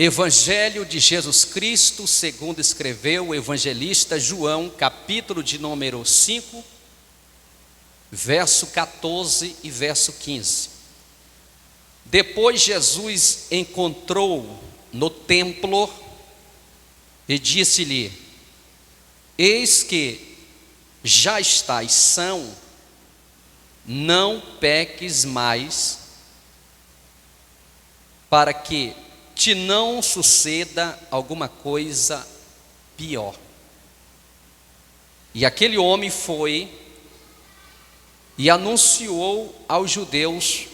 Evangelho de Jesus Cristo, segundo escreveu o evangelista João, capítulo de número 5, verso 14 e verso 15. Depois Jesus encontrou no templo e disse-lhe: eis que já estás são, não peques mais, para que te não suceda alguma coisa pior. E aquele homem foi e anunciou aos judeus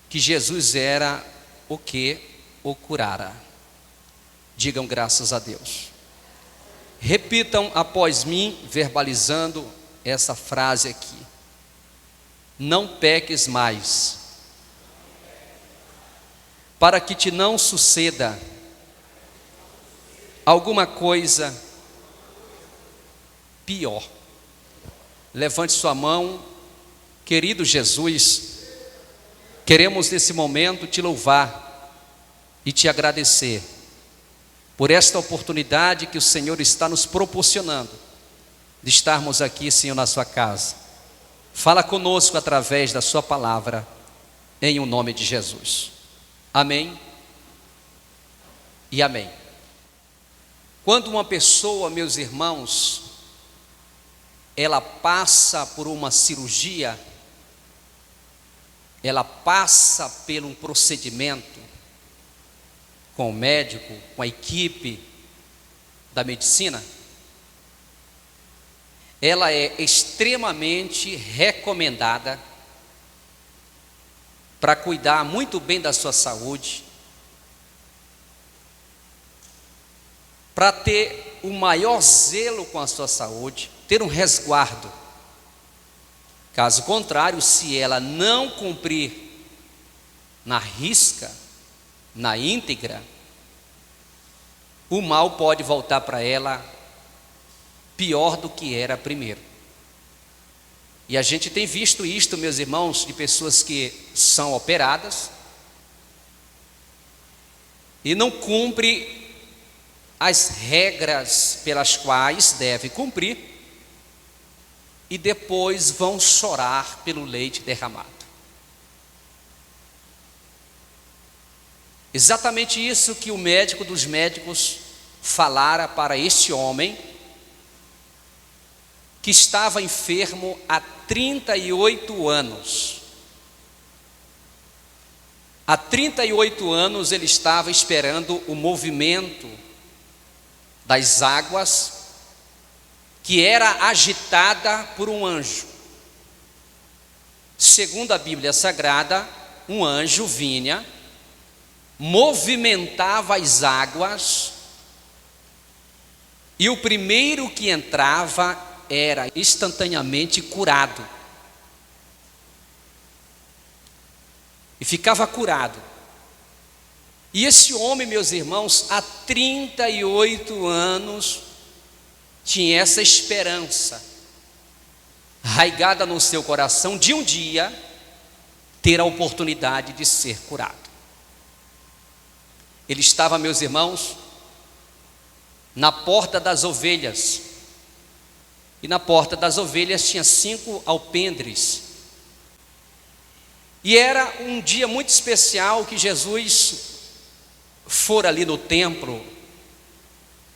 que Jesus era o que o curara. Digam graças a Deus. Repitam após mim, verbalizando essa frase aqui: não peques mais, para que te não suceda alguma coisa pior. Levante sua mão. Querido Jesus, queremos nesse momento te louvar e te agradecer por esta oportunidade que o Senhor está nos proporcionando de estarmos aqui, Senhor, na sua casa. Fala conosco através da sua palavra, em o nome de Jesus. Amém e amém. Quando uma pessoa, meus irmãos, ela passa por uma cirurgia, ela passa por um procedimento com o médico, com a equipe da medicina, ela é extremamente recomendada para cuidar muito bem da sua saúde, para ter o maior zelo com a sua saúde, ter um resguardo. Caso contrário, se ela não cumprir na risca, na íntegra, o mal pode voltar para ela pior do que era primeiro. E a gente tem visto isto, meus irmãos, de pessoas que são operadas e não cumprem as regras pelas quais deve cumprir, e depois vão chorar pelo leite derramado. Exatamente isso que o médico dos médicos falara para este homem, que estava enfermo há 38 anos. Há 38 anos ele estava esperando o movimento das águas, que era agitada por um anjo. Segundo a Bíblia Sagrada, um anjo vinha, movimentava as águas, e o primeiro que entrava era instantaneamente curado, e ficava curado. E esse homem, meus irmãos, há 38 anos tinha essa esperança arraigada no seu coração de um dia ter a oportunidade de ser curado. Ele estava, meus irmãos, na porta das ovelhas, e na porta das ovelhas tinha 5 alpendres, e era um dia muito especial que Jesus fora ali no templo.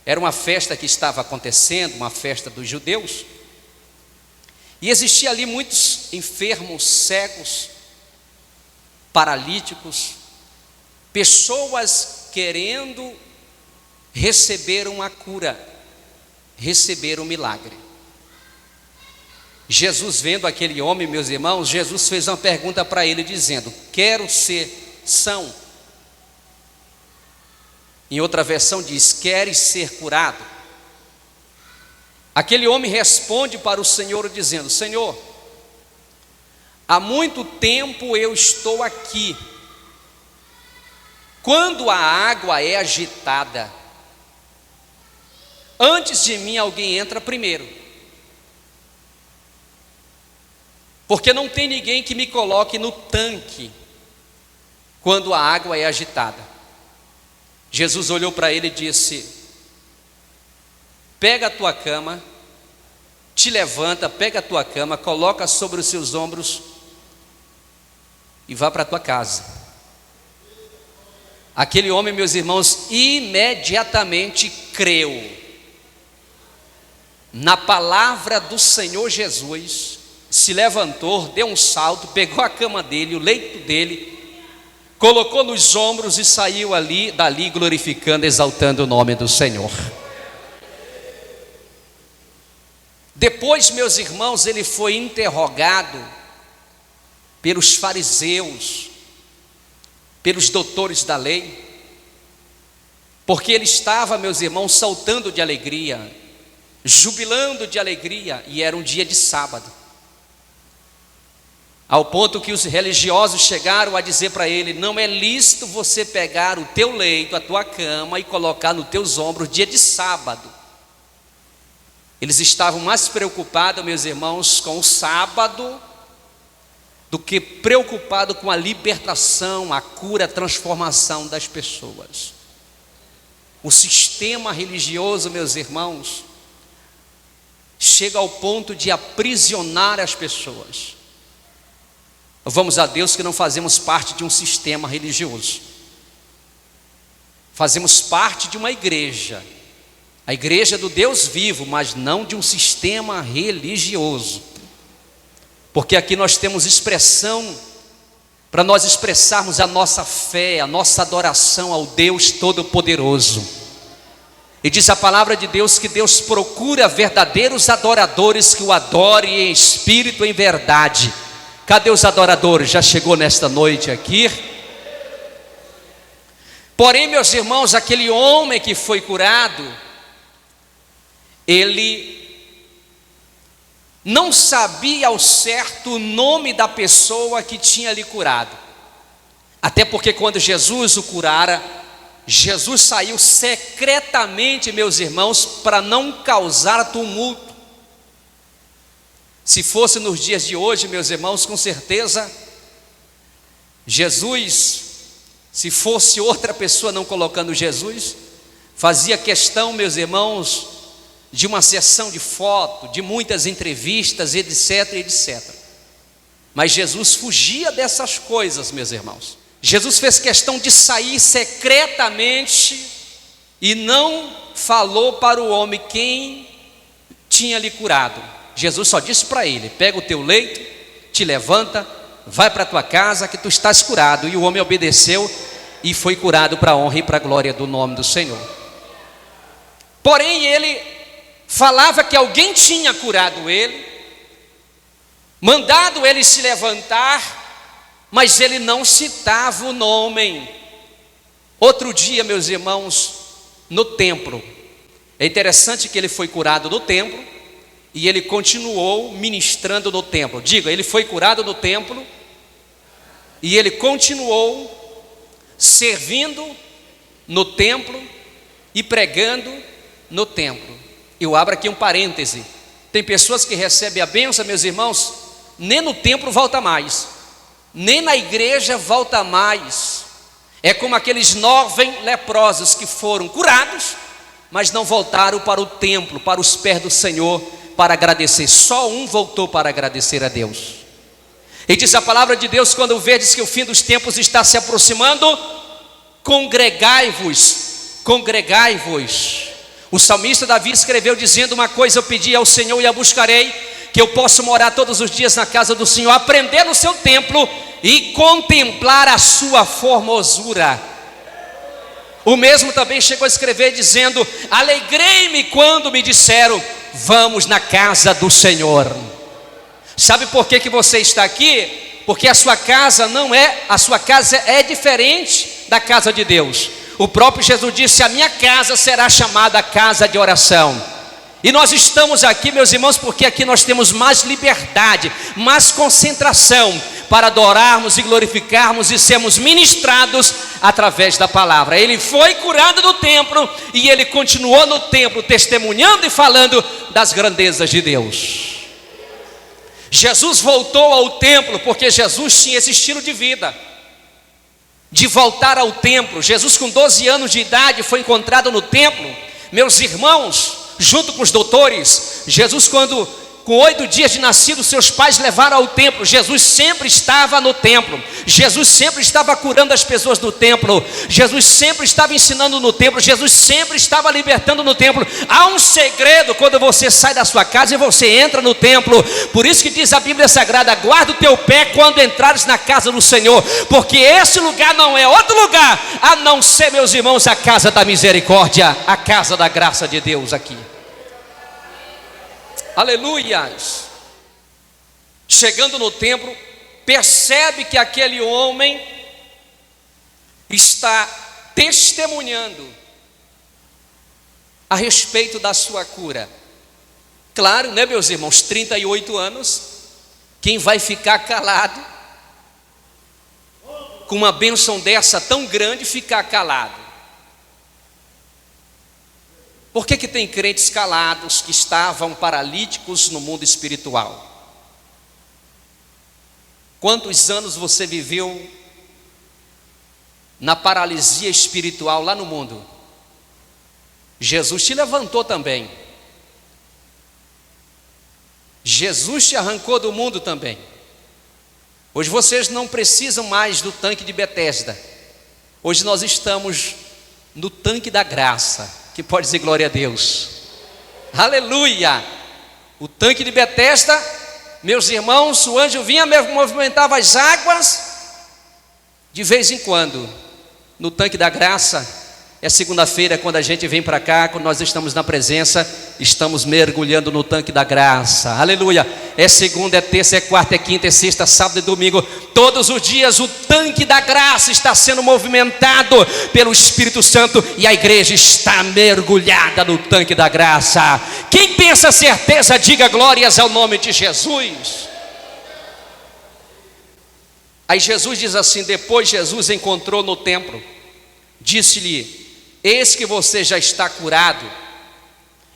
Era uma festa que estava acontecendo, uma festa dos judeus, e existia ali muitos enfermos, cegos, paralíticos, pessoas querendo receber uma cura, receber um milagre. Jesus, vendo aquele homem, meus irmãos, Jesus fez uma pergunta para ele, dizendo: quero ser são. Em outra versão diz: queres ser curado? Aquele homem responde para o Senhor dizendo: Senhor, há muito tempo eu estou aqui. Quando a água é agitada, antes de mim alguém entra primeiro, porque não tem ninguém que me coloque no tanque quando a água é agitada. Jesus olhou para ele e disse: pega a tua cama, te levanta, pega a tua cama, coloca sobre os seus ombros e vá para a tua casa. Aquele homem, meus irmãos, imediatamente creu na palavra do Senhor Jesus, se levantou, deu um salto, pegou a cama dele, o leito dele, colocou nos ombros e saiu dali glorificando, exaltando o nome do Senhor. Depois, meus irmãos, ele foi interrogado pelos fariseus, pelos doutores da lei, porque ele estava, meus irmãos, saltando de alegria, jubilando de alegria, e era um dia de sábado, ao ponto que os religiosos chegaram a dizer para ele: não é lícito você pegar o teu leito, a tua cama e colocar nos teus ombros dia de sábado. Eles estavam mais preocupados, meus irmãos, com o sábado do que preocupados com a libertação, a cura, a transformação das pessoas. O sistema religioso, meus irmãos, chega ao ponto de aprisionar as pessoas. Louvamos a Deus que não fazemos parte de um sistema religioso. Fazemos parte de uma igreja, a igreja do Deus vivo, mas não de um sistema religioso. Porque aqui nós temos expressão, para nós expressarmos a nossa fé, a nossa adoração ao Deus Todo-Poderoso. E diz a palavra de Deus que Deus procura verdadeiros adoradores que o adorem em espírito e em verdade. Cadê os adoradores? Já chegou nesta noite aqui? Porém, meus irmãos, aquele homem que foi curado, ele não sabia ao certo o nome da pessoa que tinha lhe curado. Até porque quando Jesus o curara, Jesus saiu secretamente, meus irmãos, para não causar tumulto. Se fosse nos dias de hoje, meus irmãos, com certeza Jesus, se fosse outra pessoa não colocando Jesus, fazia questão, meus irmãos, de uma sessão de foto, de muitas entrevistas, etc, etc. Mas Jesus fugia dessas coisas, meus irmãos. Jesus fez questão de sair secretamente e não falou para o homem quem tinha lhe curado. Jesus só disse para ele: pega o teu leito, te levanta, vai para a tua casa que tu estás curado. E o homem obedeceu e foi curado para a honra e para a glória do nome do Senhor. Porém ele falava que alguém tinha curado ele, mandado ele se levantar, mas ele não citava o nome. Outro dia, meus irmãos, no templo, é interessante que ele foi curado no templo e ele continuou ministrando no templo. Diga, ele foi curado no templo e ele continuou servindo no templo e pregando no templo. Eu abro aqui um parêntese: tem pessoas que recebem a bênção, meus irmãos, nem no templo volta mais, nem na igreja volta mais. É como aqueles 9 leprosos que foram curados, mas não voltaram para o templo, para os pés do Senhor, para agradecer. Só um voltou para agradecer a Deus. E diz a palavra de Deus: quando verdes que o fim dos tempos está se aproximando, congregai-vos, congregai-vos. O salmista Davi escreveu dizendo: uma coisa eu pedi ao Senhor e a buscarei, que eu possa morar todos os dias na casa do Senhor, aprender no seu templo e contemplar a sua formosura. O mesmo também chegou a escrever dizendo: alegrei-me quando me disseram, vamos na casa do Senhor. Sabe por que você está aqui? Porque a sua casa é diferente da casa de Deus. O próprio Jesus disse: a minha casa será chamada casa de oração. E nós estamos aqui, meus irmãos, porque aqui nós temos mais liberdade, mais concentração para adorarmos e glorificarmos e sermos ministrados através da palavra. Ele foi curado no templo e ele continuou no templo testemunhando e falando das grandezas de Deus. Jesus voltou ao templo porque Jesus tinha esse estilo de vida. de voltar ao templo. Jesus, com 12 anos de idade, foi encontrado no templo. Meus irmãos, junto com os doutores, Jesus, quando com 8 dias de nascido, seus pais levaram ao templo. Jesus sempre estava no templo. Jesus sempre estava curando as pessoas no templo. Jesus sempre estava ensinando no templo. Jesus sempre estava libertando no templo. Há um segredo quando você sai da sua casa e você entra no templo. Por isso que diz a Bíblia Sagrada: guarda o teu pé quando entrares na casa do Senhor, porque esse lugar não é outro lugar a não ser, meus irmãos, a casa da misericórdia, a casa da graça de Deus aqui. Aleluias. Chegando no templo, percebe que aquele homem está testemunhando a respeito da sua cura. Claro, né, meus irmãos, 38 anos, quem vai ficar calado com uma bênção dessa tão grande, ficar calado? Por que tem crentes calados que estavam paralíticos no mundo espiritual? Quantos anos você viveu na paralisia espiritual lá no mundo? Jesus te levantou também. Jesus te arrancou do mundo também. Hoje vocês não precisam mais do tanque de Betesda. Hoje nós estamos no tanque da graça. Que pode dizer glória a Deus. Aleluia. O tanque de Betesda, meus irmãos, o anjo vinha, movimentava as águas. De vez em quando, no tanque da graça, é segunda-feira quando a gente vem para cá, quando nós estamos na presença, estamos mergulhando no tanque da graça. Aleluia. É segunda, é terça, é quarta, é quinta, é sexta, sábado e domingo. Todos os dias o tanque da graça está sendo movimentado pelo Espírito Santo e a igreja está mergulhada no tanque da graça. Quem tem essa certeza, diga glórias ao nome de Jesus. Aí Jesus diz assim: depois Jesus encontrou no templo, disse-lhe: eis que você já está curado,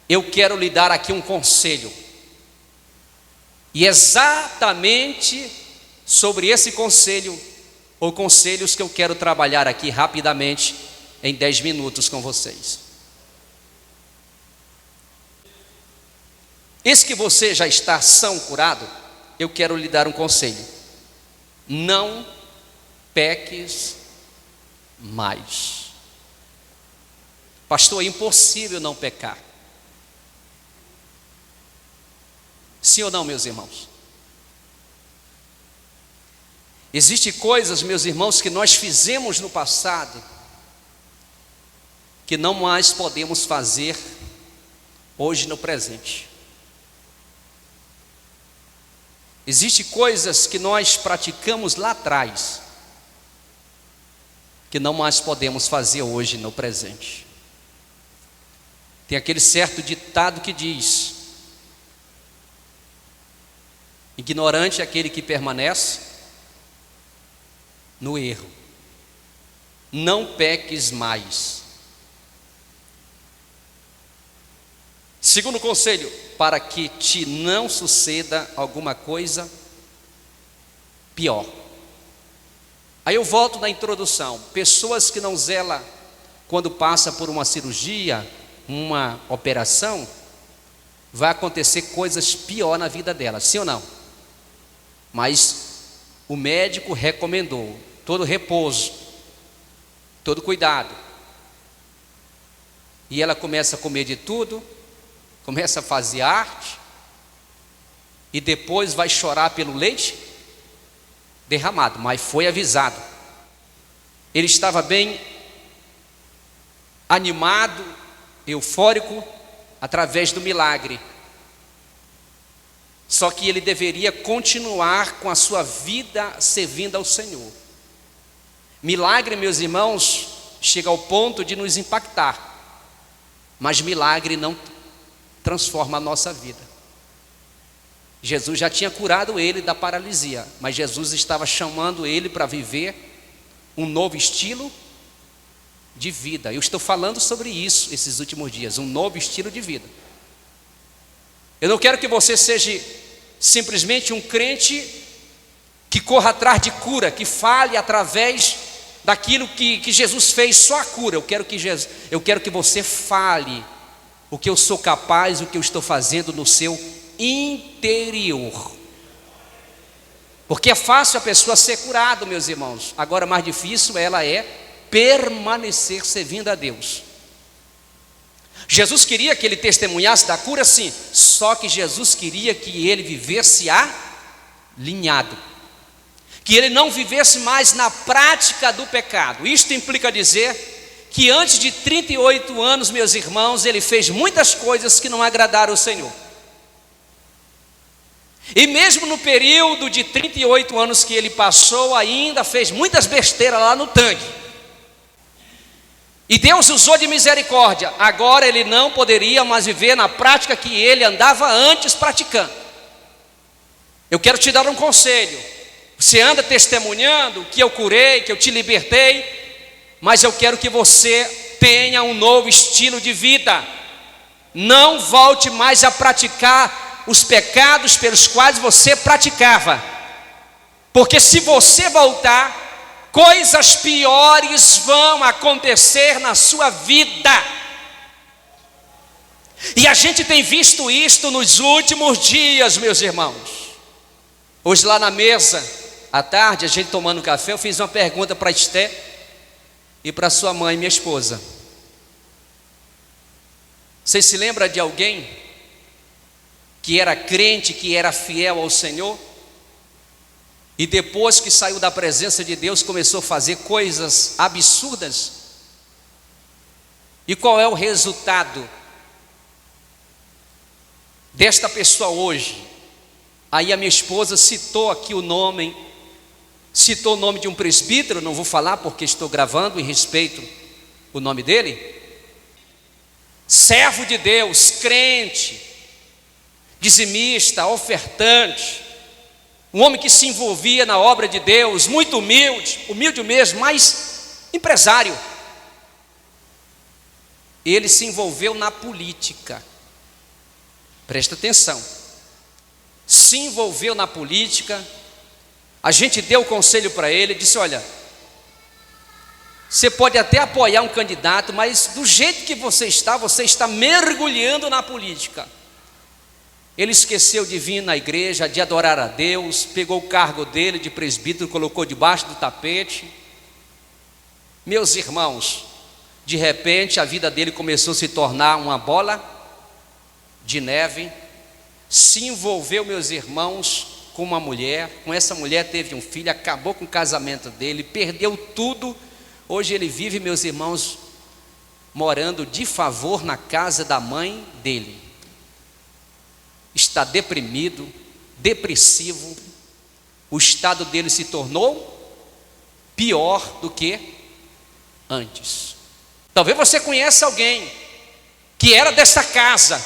eu quero lhe dar aqui um conselho. E exatamente sobre esse conselho, ou conselhos que eu quero trabalhar aqui rapidamente, em 10 minutos com vocês. Eis que você já está são, curado, eu quero lhe dar um conselho: não peques mais. Pastor, é impossível não pecar. Sim ou não, meus irmãos? Existem coisas, meus irmãos, que nós fizemos no passado que não mais podemos fazer hoje no presente. Existem coisas que nós praticamos lá atrás que não mais podemos fazer hoje no presente. Tem aquele certo ditado que diz: ignorante é aquele que permanece no erro. Não peques mais. Segundo conselho: para que te não suceda alguma coisa pior. Aí eu volto na introdução. Pessoas que não zelam quando passa por uma cirurgia, uma operação, vai acontecer coisas pior na vida dela, sim ou não? Mas o médico recomendou todo repouso, todo cuidado. E ela começa a comer de tudo, começa a fazer arte, e depois vai chorar pelo leite derramado, mas foi avisado. Ele estava bem animado, eufórico, através do milagre. Só que ele deveria continuar com a sua vida servindo ao Senhor. Milagre, meus irmãos, chega ao ponto de nos impactar, mas milagre não transforma a nossa vida. Jesus já tinha curado ele da paralisia, mas Jesus estava chamando ele para viver um novo estilo de vida. Eu estou falando sobre isso esses últimos dias, um novo estilo de vida. Eu não quero que você seja simplesmente um crente que corra atrás de cura, que fale através daquilo que Jesus fez, só a cura. Eu quero que você fale o que eu sou capaz, o que eu estou fazendo no seu interior. Porque é fácil a pessoa ser curada, meus irmãos. Agora, mais difícil ela é permanecer servindo a Deus. Jesus queria que ele testemunhasse da cura, sim. Só que Jesus queria que ele vivesse alinhado, que ele não vivesse mais na prática do pecado. Isto implica dizer que antes de 38 anos, meus irmãos, ele fez muitas coisas que não agradaram ao Senhor. E mesmo no período de 38 anos que ele passou, ainda fez muitas besteiras lá no tanque. E Deus usou de misericórdia. Agora ele não poderia mais viver na prática que ele andava antes praticando. Eu quero te dar um conselho. Você anda testemunhando que eu curei, que eu te libertei, mas eu quero que você tenha um novo estilo de vida. Não volte mais a praticar os pecados pelos quais você praticava, porque se você voltar, coisas piores vão acontecer na sua vida. E a gente tem visto isto nos últimos dias, meus irmãos. Hoje lá na mesa, à tarde, a gente tomando café, eu fiz uma pergunta para Esté e para sua mãe, minha esposa. Vocês se lembram de alguém que era crente, que era fiel ao Senhor, e depois que saiu da presença de Deus, começou a fazer coisas absurdas? E qual é o resultado desta pessoa hoje? Aí a minha esposa citou aqui o nome, citou o nome de um presbítero, não vou falar porque estou gravando e respeito o nome dele. Servo de Deus, crente, dizimista, ofertante, um homem que se envolvia na obra de Deus, muito humilde, humilde mesmo, mas empresário. Ele se envolveu na política, presta atenção, se envolveu na política. A gente deu o conselho para ele, disse: olha, você pode até apoiar um candidato, mas do jeito que você está mergulhando na política. Ele esqueceu de vir na igreja, de adorar a Deus, pegou o cargo dele de presbítero, colocou debaixo do tapete. Meus irmãos, de repente a vida dele começou a se tornar uma bola de neve. Se envolveu, meus irmãos, com uma mulher, com essa mulher teve um filho, acabou com o casamento dele, perdeu tudo. Hoje ele vive, meus irmãos, morando de favor na casa da mãe dele. Está deprimido, depressivo, o estado dele se tornou pior do que antes. Talvez você conheça alguém que era desta casa,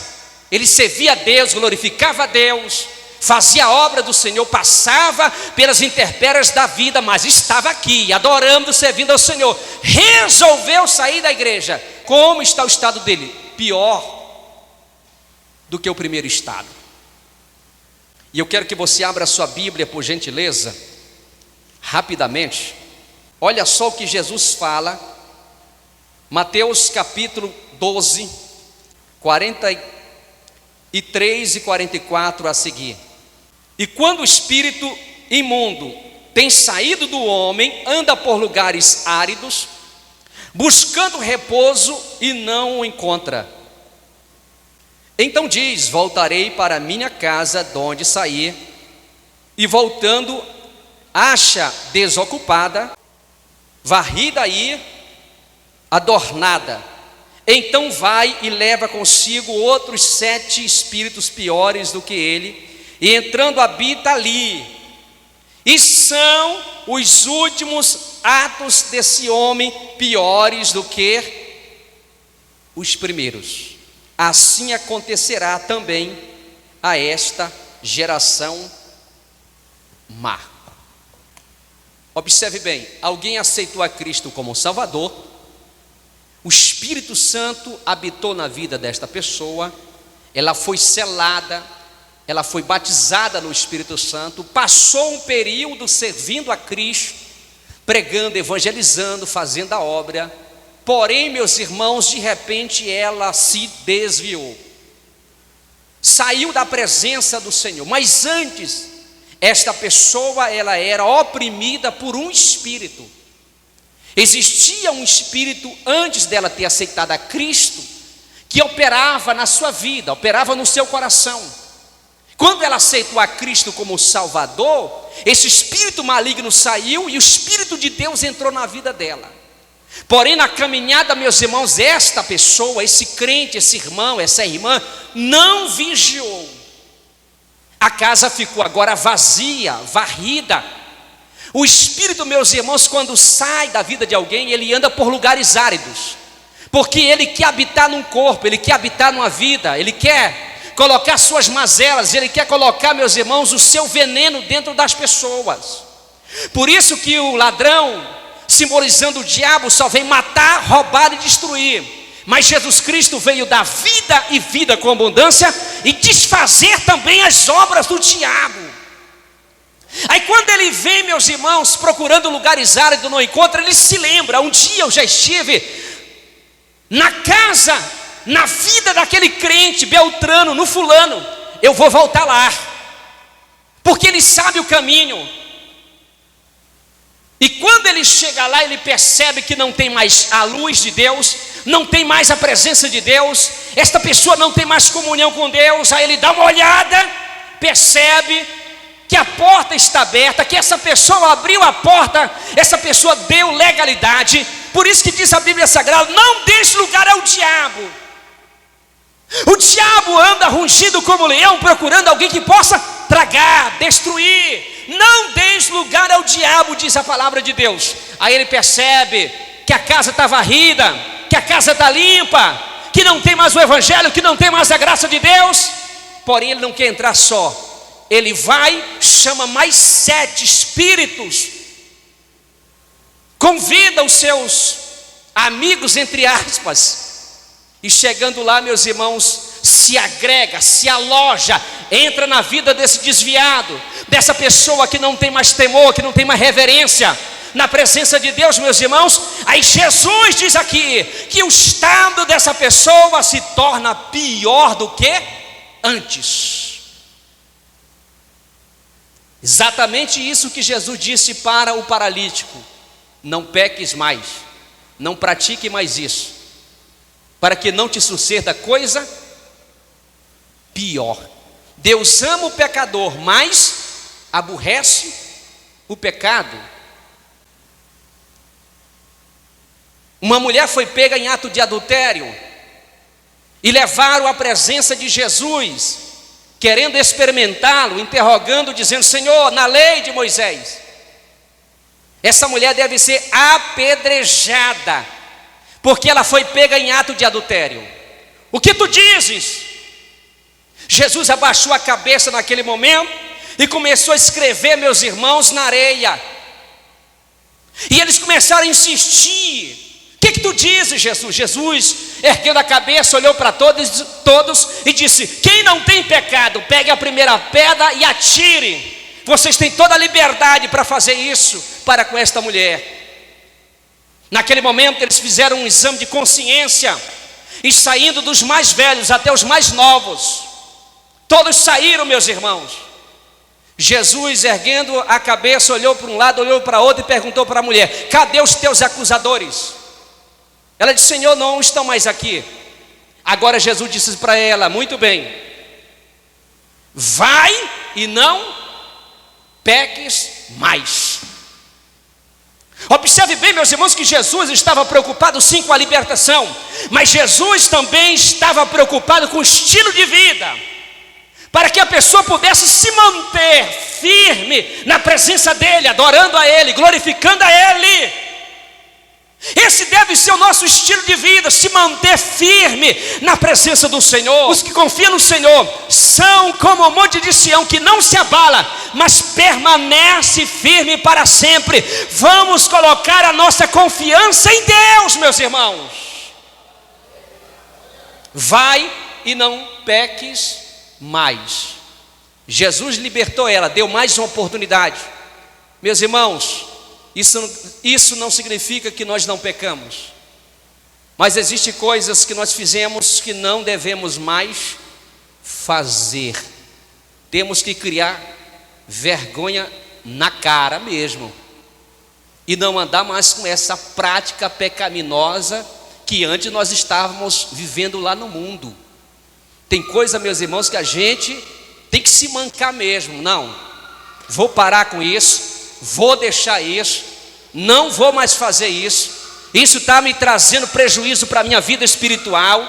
ele servia a Deus, glorificava a Deus, fazia a obra do Senhor, passava pelas intempéries da vida, mas estava aqui, adorando, servindo ao Senhor. Resolveu sair da igreja. Como está o estado dele? Pior do que o primeiro estado. E eu quero que você abra a sua Bíblia, por gentileza, rapidamente. Olha só o que Jesus fala, Mateus capítulo 12, 43 e 44 a seguir. E quando o espírito imundo tem saído do homem, anda por lugares áridos, buscando repouso e não o encontra. Então diz: voltarei para minha casa de onde saí, e voltando, acha desocupada, varrida e adornada. Então vai e leva consigo outros 7 espíritos piores do que ele, e entrando habita ali. E são os últimos atos desse homem piores do que os primeiros. Assim acontecerá também a esta geração má. Observe bem, alguém aceitou a Cristo como Salvador, o Espírito Santo habitou na vida desta pessoa, ela foi selada, ela foi batizada no Espírito Santo, passou um período servindo a Cristo, pregando, evangelizando, fazendo a obra. Porém, meus irmãos, de repente ela se desviou, saiu da presença do Senhor. Mas antes, esta pessoa, ela era oprimida por um espírito. Existia um espírito antes dela ter aceitado a Cristo, que operava na sua vida, operava no seu coração. Quando ela aceitou a Cristo como Salvador, esse espírito maligno saiu e o Espírito de Deus entrou na vida dela. Porém, na caminhada, meus irmãos, esta pessoa, esse crente, esse irmão, essa irmã, não vigiou. A casa ficou agora vazia, varrida. O espírito, meus irmãos, quando sai da vida de alguém, ele anda por lugares áridos, porque ele quer habitar num corpo, ele quer habitar numa vida, ele quer colocar suas mazelas, ele quer colocar, meus irmãos, o seu veneno dentro das pessoas. Por isso que o ladrão, simbolizando o diabo, só vem matar, roubar e destruir. Mas Jesus Cristo veio dar vida e vida com abundância e desfazer também as obras do diabo. Aí quando ele vem, meus irmãos, procurando lugares áridos, não encontra, ele se lembra: um dia eu já estive na casa, na vida daquele crente Beltrano, no fulano, eu vou voltar lá, porque ele sabe o caminho. E quando ele chega lá, ele percebe que não tem mais a luz de Deus, não tem mais a presença de Deus, esta pessoa não tem mais comunhão com Deus. Aí ele dá uma olhada, percebe que a porta está aberta, que essa pessoa abriu a porta, essa pessoa deu legalidade. Por isso que diz a Bíblia Sagrada: não deixe lugar ao diabo. O diabo anda rugindo como leão, procurando alguém que possa tragar, destruir. Não deixe lugar ao diabo, diz a palavra de Deus. Aí ele percebe que a casa está varrida, que a casa está limpa, que não tem mais o evangelho, que não tem mais a graça de Deus. Porém, ele não quer entrar só. Ele vai, chama mais 7 espíritos, convida os seus amigos, entre aspas, e chegando lá, meus irmãos, se agrega, se aloja, entra na vida desse desviado, dessa pessoa que não tem mais temor, que não tem mais reverência na presença de Deus, meus irmãos. Aí Jesus diz aqui que o estado dessa pessoa se torna pior do que antes. Exatamente isso que Jesus disse para o paralítico: não peques mais, não pratique mais isso, para que não te suceda coisa pior. Deus ama o pecador, mas aborrece o pecado. Uma mulher foi pega em ato de adultério e levaram à presença de Jesus, querendo experimentá-lo, interrogando, dizendo: Senhor, na lei de Moisés, essa mulher deve ser apedrejada, porque ela foi pega em ato de adultério. O que tu dizes? Jesus abaixou a cabeça naquele momento e começou a escrever, meus irmãos, na areia. E eles começaram a insistir: o que tu dizes, Jesus? Jesus, erguendo a cabeça, olhou para todos e disse: quem não tem pecado, pegue a primeira pedra e atire. Vocês têm toda a liberdade para fazer isso para com esta mulher. Naquele momento eles fizeram um exame de consciência, e saindo dos mais velhos até os mais novos, todos saíram, meus irmãos. Jesus, erguendo a cabeça, olhou para um lado, olhou para outro e perguntou para a mulher: cadê os teus acusadores? Ela disse: Senhor, não estão mais aqui. Agora Jesus disse para ela: muito bem, vai e não peques mais. Observe bem, meus irmãos, que Jesus estava preocupado sim com a libertação, mas Jesus também estava preocupado com o estilo de vida, para que a pessoa pudesse se manter firme na presença dEle, adorando a Ele, glorificando a Ele. Esse deve ser o nosso estilo de vida, se manter firme na presença do Senhor. Os que confiam no Senhor são como o monte de Sião, que não se abala, mas permanece firme para sempre. Vamos colocar a nossa confiança em Deus, meus irmãos. Vai e não peques mais. Jesus libertou ela, deu mais uma oportunidade. Meus irmãos, isso não significa que nós não pecamos. Mas existem coisas que nós fizemos que não devemos mais fazer. Temos que criar vergonha na cara mesmo. E não andar mais com essa prática pecaminosa que antes nós estávamos vivendo lá no mundo. Tem coisa, meus irmãos, que a gente tem que se mancar mesmo. Não, vou parar com isso, vou deixar isso, não vou mais fazer isso. Isso está me trazendo prejuízo para a minha vida espiritual,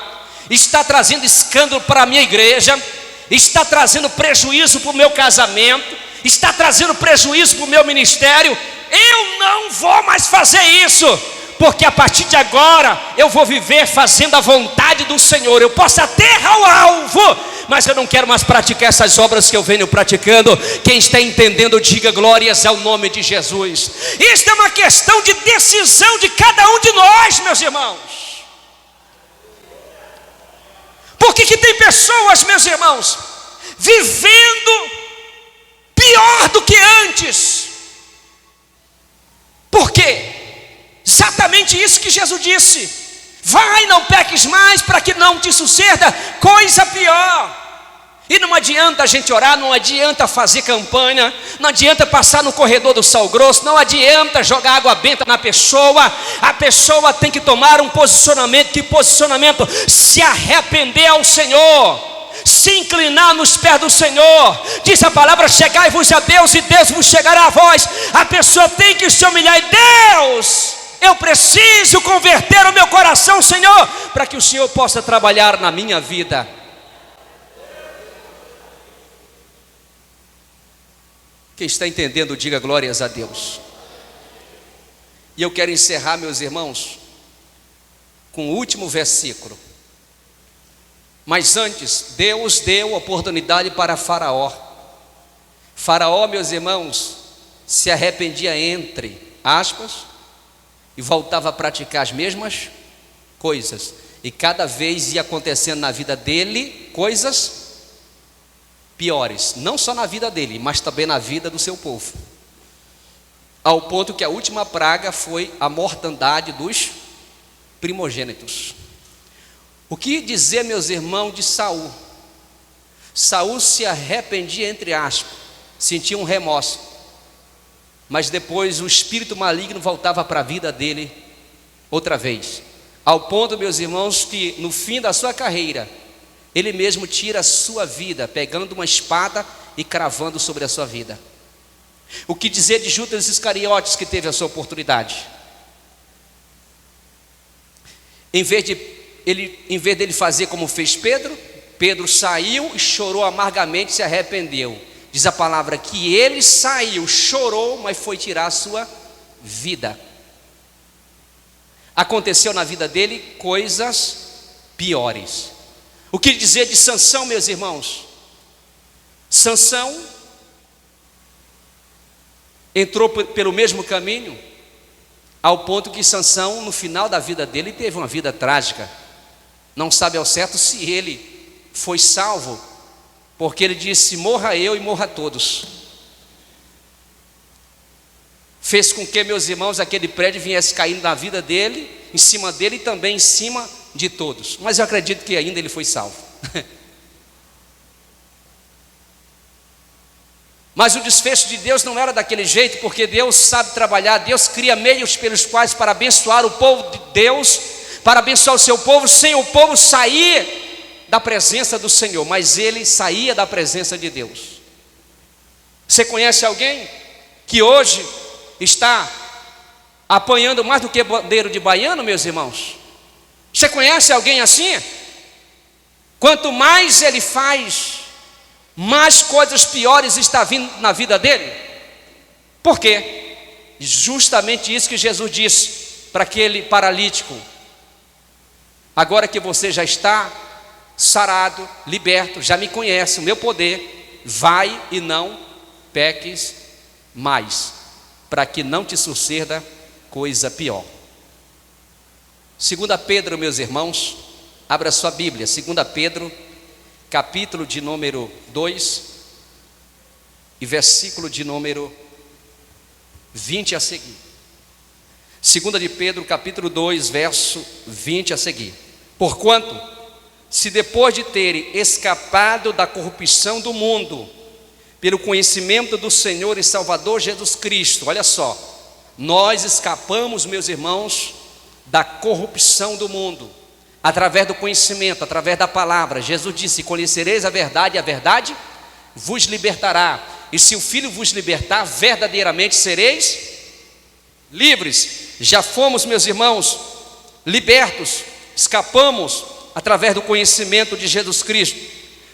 está trazendo escândalo para a minha igreja, está trazendo prejuízo para o meu casamento, está trazendo prejuízo para o meu ministério. Eu não vou mais fazer isso, porque a partir de agora eu vou viver fazendo a vontade do Senhor. Eu posso até errar o alvo, mas eu não quero mais praticar essas obras que eu venho praticando. Quem está entendendo, diga glórias ao nome de Jesus. Isso é uma questão de decisão de cada um de nós, meus irmãos. Por que tem pessoas, meus irmãos, vivendo pior do que antes? Por quê? Exatamente isso que Jesus disse: vai, não peques mais, para que não te suceda coisa pior. E não adianta a gente orar, não adianta fazer campanha, não adianta passar no corredor do sal grosso, não adianta jogar água benta na pessoa. A pessoa tem que tomar um posicionamento. Que posicionamento? Se arrepender ao Senhor, se inclinar nos pés do Senhor. Diz a palavra: chegai-vos a Deus, e Deus vos chegará a vós. A pessoa tem que se humilhar. E Deus, eu preciso converter o meu coração, Senhor, para que o Senhor possa trabalhar na minha vida. Quem está entendendo, diga glórias a Deus. E eu quero encerrar, meus irmãos, com o último versículo. Mas antes, Deus deu oportunidade para Faraó. Faraó, meus irmãos, se arrependia, entre aspas, e voltava a praticar as mesmas coisas. E cada vez ia acontecendo na vida dele coisas piores. Não só na vida dele, mas também na vida do seu povo. Ao ponto que a última praga foi a mortandade dos primogênitos. O que dizer, meus irmãos, de Saul? Saul se arrependia, entre aspas, sentia um remorso, mas depois o espírito maligno voltava para a vida dele outra vez, ao ponto, meus irmãos, que no fim da sua carreira, ele mesmo tira a sua vida, pegando uma espada e cravando sobre a sua vida. O que dizer de Judas Iscariotes, que teve a sua oportunidade? Em vez dele fazer como fez Pedro, Pedro saiu e chorou amargamente, se arrependeu. Diz a palavra que ele saiu, chorou, mas foi tirar a sua vida. Aconteceu na vida dele coisas piores. O que dizer de Sansão, meus irmãos? Sansão entrou pelo mesmo caminho, ao ponto que Sansão, no final da vida dele, teve uma vida trágica. Não sabe ao certo se ele foi salvo, porque ele disse: morra eu e morra todos. Fez com que, meus irmãos, aquele prédio viesse caindo na vida dele, em cima dele e também em cima de todos. Mas eu acredito que ainda ele foi salvo. Mas o desfecho de Deus não era daquele jeito, porque Deus sabe trabalhar. Deus cria meios pelos quais para abençoar o povo de Deus, para abençoar o seu povo, sem o povo sair da presença do Senhor, mas ele saía da presença de Deus. Você conhece alguém que hoje está apanhando mais do que bandeiro de baiano, meus irmãos? Você conhece alguém assim? Quanto mais ele faz, mais coisas piores estão vindo na vida dele. Por quê? Justamente isso que Jesus disse para aquele paralítico: agora que você já está sarado, liberto, já me conhece, o meu poder, vai e não peques mais, para que não te suceda coisa pior. 2 Pedro, meus irmãos, abra sua Bíblia, 2 Pedro, capítulo de número 2, e versículo de número 20 a seguir. Segunda de Pedro, capítulo 2, verso 20 a seguir. Porquanto, se depois de terem escapado da corrupção do mundo, pelo conhecimento do Senhor e Salvador Jesus Cristo, olha só, nós escapamos, meus irmãos, da corrupção do mundo, através do conhecimento, através da palavra. Jesus disse: conhecereis a verdade, e a verdade vos libertará. E se o Filho vos libertar, verdadeiramente sereis livres. Já fomos, meus irmãos, libertos, escapamos através do conhecimento de Jesus Cristo.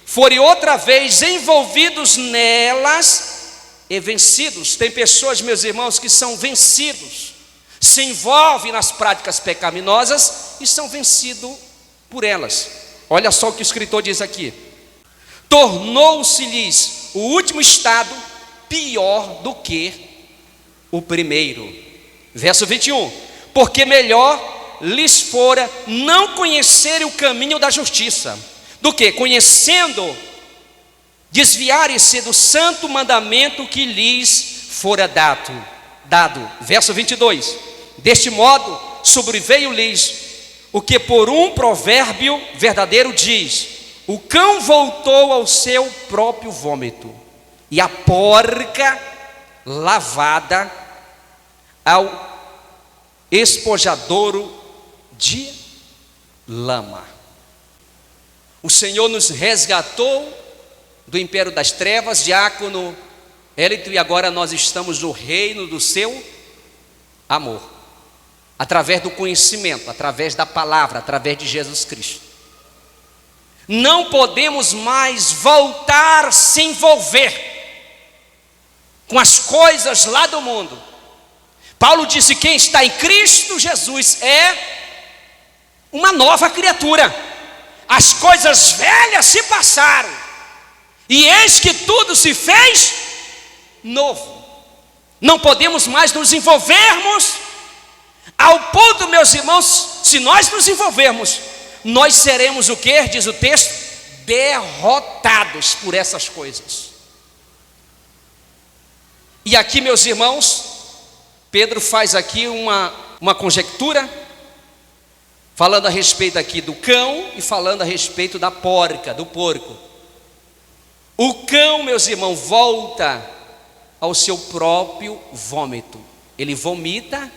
Forem outra vez envolvidos nelas e vencidos. Tem pessoas, meus irmãos, que são vencidos, se envolvem nas práticas pecaminosas e são vencidos por elas. Olha só o que o escritor diz aqui: tornou-se-lhes o último estado pior do que o primeiro. Verso 21: porque melhor lhes fora não conhecerem o caminho da justiça, do que, conhecendo, desviarem-se do santo mandamento que lhes fora dado. Verso 22: deste modo sobreveio-lhes o que por um provérbio verdadeiro diz: o cão voltou ao seu próprio vômito, e a porca lavada ao espojadouro de lama. O Senhor nos resgatou do império das trevas, diácono Hélito, e agora nós estamos no reino do seu amor, através do conhecimento, através da palavra, através de Jesus Cristo. Não podemos mais voltar a se envolver com as coisas lá do mundo. Paulo disse: quem está em Cristo Jesus é uma nova criatura. As coisas velhas se passaram, e eis que tudo se fez novo. Não podemos mais nos envolvermos, ao ponto, meus irmãos, se nós nos envolvermos, nós seremos o que? Diz o texto: derrotados por essas coisas. E aqui, meus irmãos, Pedro faz aqui uma conjectura, falando a respeito aqui do cão e falando a respeito da porca, do porco. O cão, meus irmãos, volta ao seu próprio vômito. Ele vomita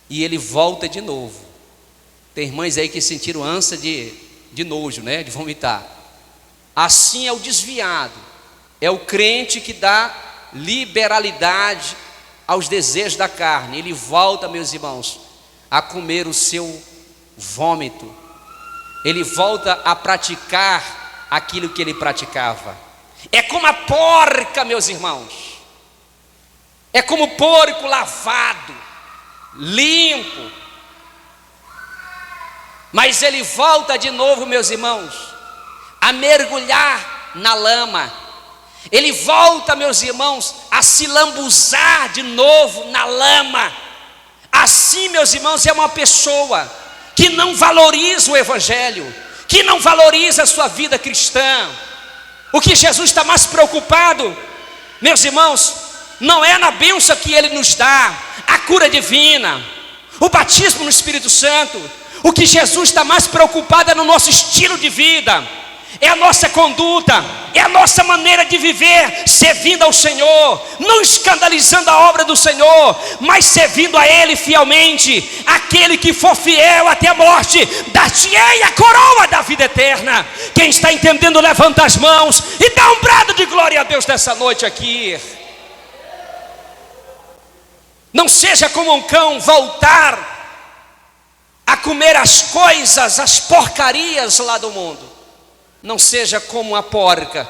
e ele volta de novo. Tem irmãs aí que sentiram ânsia de nojo, né? De vomitar. Assim é o desviado, é o crente que dá liberalidade aos desejos da carne. Ele volta, meus irmãos, a comer o seu vômito. Ele volta a praticar aquilo que ele praticava. É como a porca, meus irmãos. É como o porco lavado, limpo. Mas ele volta de novo, meus irmãos, a mergulhar na lama. Ele volta, meus irmãos, a se lambuzar de novo na lama. Assim, meus irmãos, é uma pessoa que não valoriza o evangelho, que não valoriza a sua vida cristã. O que Jesus está mais preocupado, meus irmãos, não é na bênção que Ele nos dá, a cura divina, o batismo no Espírito Santo. O que Jesus está mais preocupado é no nosso estilo de vida, é a nossa conduta, é a nossa maneira de viver, servindo ao Senhor, não escandalizando a obra do Senhor, mas servindo a Ele fielmente. Aquele que for fiel até a morte, dar-te-ei a coroa da vida eterna. Quem está entendendo, levanta as mãos e dá um brado de glória a Deus nessa noite aqui. Não seja como um cão voltar a comer as coisas, as porcarias lá do mundo. Não seja como a porca,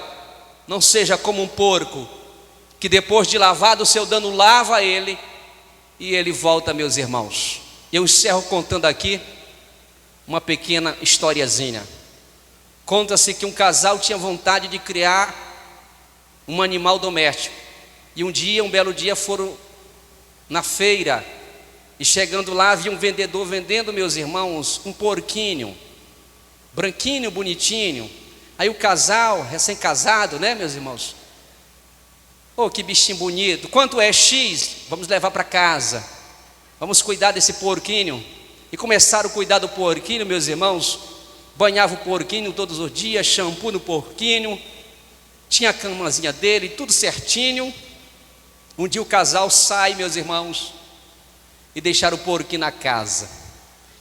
não seja como um porco, que depois de lavado o seu dano lava ele, e ele volta, meus irmãos. Eu encerro contando aqui uma pequena historiazinha. Conta-se que um casal tinha vontade de criar um animal doméstico, e um belo dia foram na feira, e chegando lá havia um vendedor vendendo, meus irmãos, um porquinho, branquinho, bonitinho. Aí o casal, recém-casado, né, meus irmãos? Oh, que bichinho bonito, quanto é X? Vamos levar para casa. Vamos cuidar desse porquinho. E começaram a cuidar do porquinho, meus irmãos. Banhava o porquinho todos os dias, shampoo no porquinho, tinha a camazinha dele, tudo certinho. Um dia o casal sai, meus irmãos, e deixaram o porquinho na casa.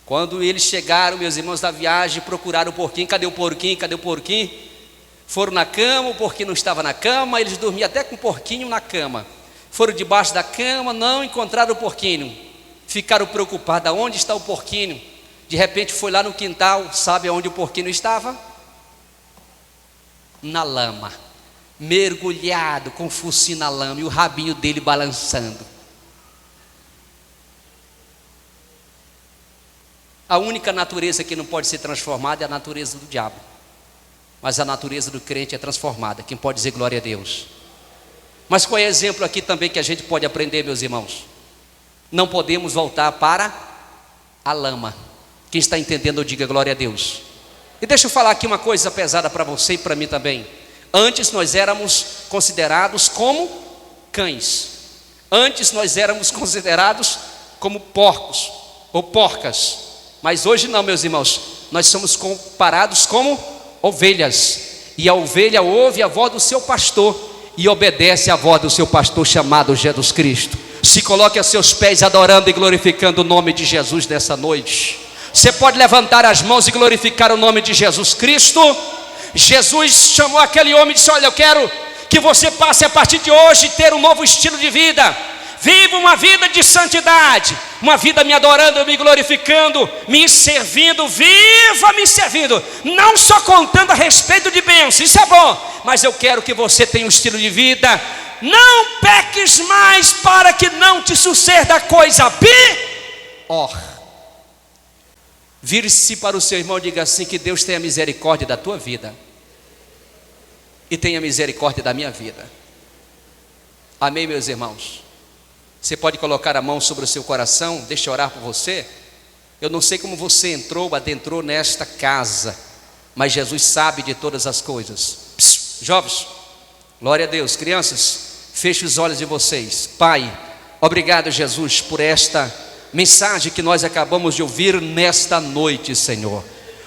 Quando eles chegaram, meus irmãos, da viagem, procuraram o porquinho. Cadê o porquinho? Cadê o porquinho? Foram na cama, o porquinho não estava na cama. Eles dormiam até com o porquinho na cama. Foram debaixo da cama, não encontraram o porquinho. Ficaram preocupados, aonde está o porquinho? De repente foi lá no quintal, sabe aonde o porquinho estava? Na lama, mergulhado com o focinho na lama e o rabinho dele balançando. A única natureza que não pode ser transformada é a natureza do diabo, mas a natureza do crente é transformada. Quem pode dizer glória a Deus? Mas qual é o exemplo aqui também que a gente pode aprender, meus irmãos? Não podemos voltar para a lama. Quem está entendendo, diga glória a Deus. E deixa eu falar aqui uma coisa pesada para você e para mim também. Antes nós éramos considerados como cães. Antes nós éramos considerados como porcos ou porcas. Mas hoje não, meus irmãos. Nós somos comparados como ovelhas. E a ovelha ouve a voz do seu pastor e obedece à voz do seu pastor chamado Jesus Cristo. Se coloque a seus pés adorando e glorificando o nome de Jesus nessa noite. Você pode levantar as mãos e glorificar o nome de Jesus Cristo. Jesus chamou aquele homem e disse: olha, eu quero que você passe a partir de hoje ter um novo estilo de vida. Viva uma vida de santidade, uma vida me adorando, me glorificando, me servindo. Viva me servindo, não só contando a respeito de bênçãos, isso é bom, mas eu quero que você tenha um estilo de vida. Não peques mais, para que não te suceda coisa pior. Vire-se para o seu irmão e diga assim: que Deus tenha misericórdia da tua vida e tenha misericórdia da minha vida. Amém, meus irmãos? Você pode colocar a mão sobre o seu coração. Deixa eu orar por você. Eu não sei como você adentrou nesta casa, mas Jesus sabe de todas as coisas. Psst, jovens, glória a Deus. Crianças, feche os olhos de vocês. Pai, obrigado, Jesus, por esta mensagem que nós acabamos de ouvir nesta noite, Senhor.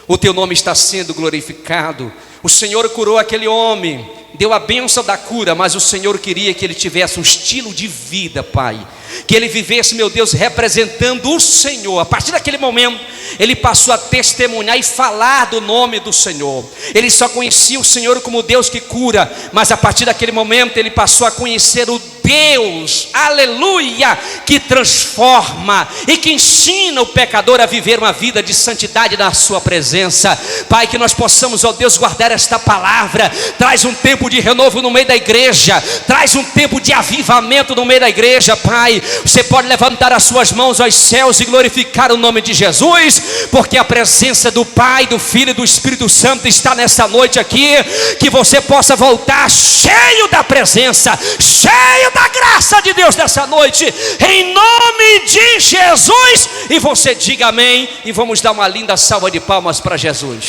O teu nome está sendo glorificado. O Senhor curou aquele homem, deu a bênção da cura, mas o Senhor queria que ele tivesse um estilo de vida, Pai, que ele vivesse, meu Deus, representando o Senhor. A partir daquele momento, ele passou a testemunhar e falar do nome do Senhor. Ele só conhecia o Senhor como Deus que cura, mas a partir daquele momento, ele passou a conhecer o Deus, aleluia, que transforma e que ensina o pecador a viver uma vida de santidade na sua presença. Pai, que nós possamos, ó Deus, guardar esta palavra. Traz um tempo de renovo no meio da igreja, traz um tempo de avivamento no meio da igreja. Pai, você pode levantar as suas mãos aos céus e glorificar o nome de Jesus, porque a presença do Pai, do Filho e do Espírito Santo está nessa noite aqui. Que você possa voltar cheio da presença, cheio da graça de Deus nessa noite, em nome de Jesus. E você diga amém, e vamos dar uma linda salva de palmas para Jesus.